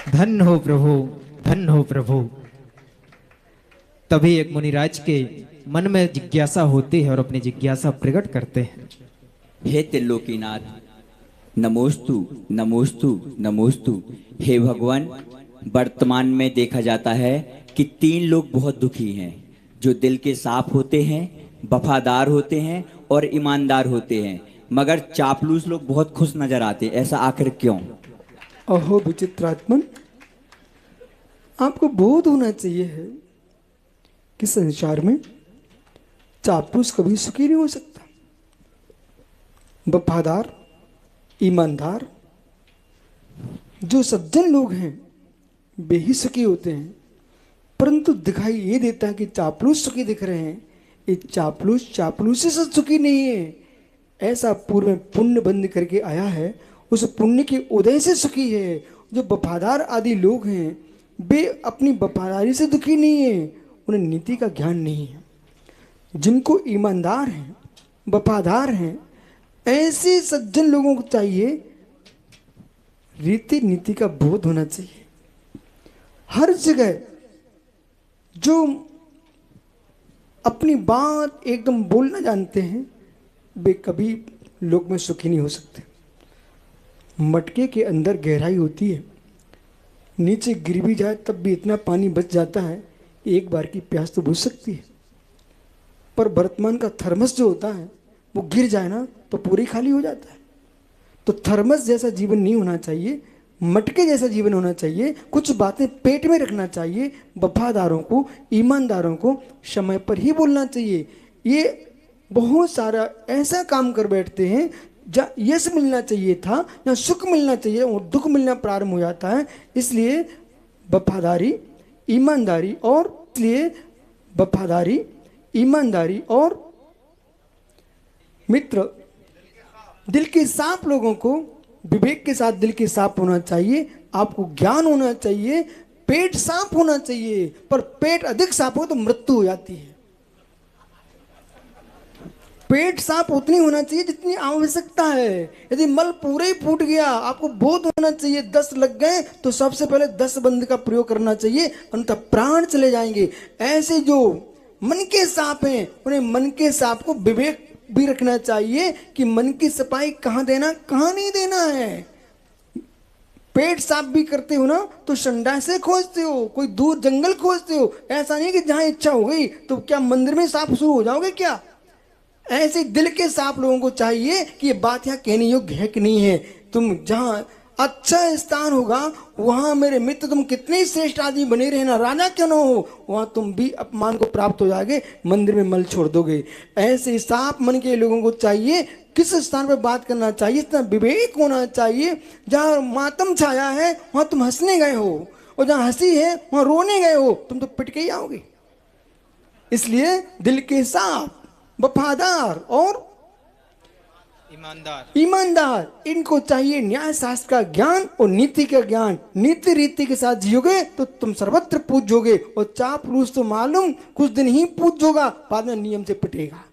धन्य हो प्रभु, धन्य हो प्रभु। तभी एक मुनिराज के मन में जिज्ञासा होती है और अपनी जिज्ञासा प्रकट करते हैं। हे त्रिलोकीनाथ, नमोस्तु नमोस्तु नमोस्तु। हे भगवान, वर्तमान में देखा जाता है कि 3 लोग बहुत दुखी हैं, जो दिल के साफ होते हैं, वफादार होते हैं और ईमानदार होते हैं, मगर चापलूस लोग बहुत खुश नजर आते हैं। ऐसा आखिर क्यों? अहो विचित्रात्मन, आपको बोध होना चाहिए है कि संसार में चापलूस कभी सुखी नहीं हो सकता। वफादार, ईमानदार जो सज्जन लोग हैं वे ही सुखी होते हैं, परंतु दिखाई ये देता है कि चापलूस सुखी दिख रहे हैं। ये चापलूस चापलूसी से सुखी नहीं है, ऐसा पूर्व में पुण्य बंद करके आया है, उस पुण्य के उदय से सुखी है। जो वफादार आदि लोग हैं वे अपनी वफादारी से दुखी नहीं है, उन्हें नीति का ज्ञान नहीं है। जिनको ईमानदार हैं, वफादार हैं, ऐसे सज्जन लोगों को चाहिए रीति नीति का बोध होना चाहिए। हर जगह जो अपनी बात एकदम बोलना जानते हैं वे कभी लोक में सुखी नहीं हो सकते। मटके के अंदर गहराई होती है, नीचे गिर भी जाए तब भी इतना पानी बच जाता है कि एक बार की प्यास तो बुझ सकती है। पर वर्तमान का थर्मस जो होता है वो गिर जाए ना तो पूरी खाली हो जाता है। तो थर्मस जैसा जीवन नहीं होना चाहिए, मटके जैसा जीवन होना चाहिए। कुछ बातें पेट में रखना चाहिए। वफादारों को, ईमानदारों को समय पर ही बोलना चाहिए। ये बहुत सारा ऐसा काम कर बैठते हैं जहाँ यश मिलना चाहिए था, जहाँ सुख मिलना चाहिए और दुख मिलना प्रारंभ हो जाता है। इसलिए वफादारी, ईमानदारी और मित्र, दिल के साफ लोगों को विवेक के साथ दिल के साफ होना चाहिए। आपको ज्ञान होना चाहिए, पेट साफ होना चाहिए, पर पेट अधिक साफ हो तो मृत्यु हो जाती है। पेट साफ उतनी होना चाहिए जितनी आवश्यकता है। यदि मल पूरे ही फूट गया, आपको बोध होना चाहिए 10 लग गए तो सबसे पहले 10 बंद का प्रयोग करना चाहिए, अन्यथा प्राण चले जाएंगे। ऐसे जो मन के साफ हैं उन्हें मन के साफ को विवेक भी रखना चाहिए कि मन की सफाई कहाँ देना, कहाँ नहीं देना है। पेट साफ भी करते हो ना तो संडासे खोजते हो, कोई दूर जंगल खोजते हो। ऐसा नहीं कि जहां इच्छा हो गई तो क्या मंदिर में साफ शुरू हो जाओगे क्या। ऐसे दिल के साफ लोगों को चाहिए कि ये बात यहाँ कहने योग्य है कि नहीं है। तुम जहां अच्छा स्थान होगा वहां मेरे मित्र तुम कितने ही श्रेष्ठ आदमी बने रहना, राजा क्यों ना हो, वहां तुम भी अपमान को प्राप्त हो जाओगे, मंदिर में मल छोड़ दोगे। ऐसे साफ मन के लोगों को चाहिए किस स्थान पर बात करना चाहिए, इतना विवेक होना चाहिए। जहां मातम छाया है वहां तुम हंसने गए हो, और जहां हंसी है वहां रोने गए हो, तुम तो पिट के ही आओगे। इसलिए दिल के साफ, वफादार और ईमानदार इनको चाहिए न्याय शास्त्र का ज्ञान और नीति का ज्ञान। नीति रीति के साथ जियोगे तो तुम सर्वत्र पूज्योगे, और चापलूस तो मालूम कुछ दिन ही पूज्योगा, बाद में नियम से पिटेगा।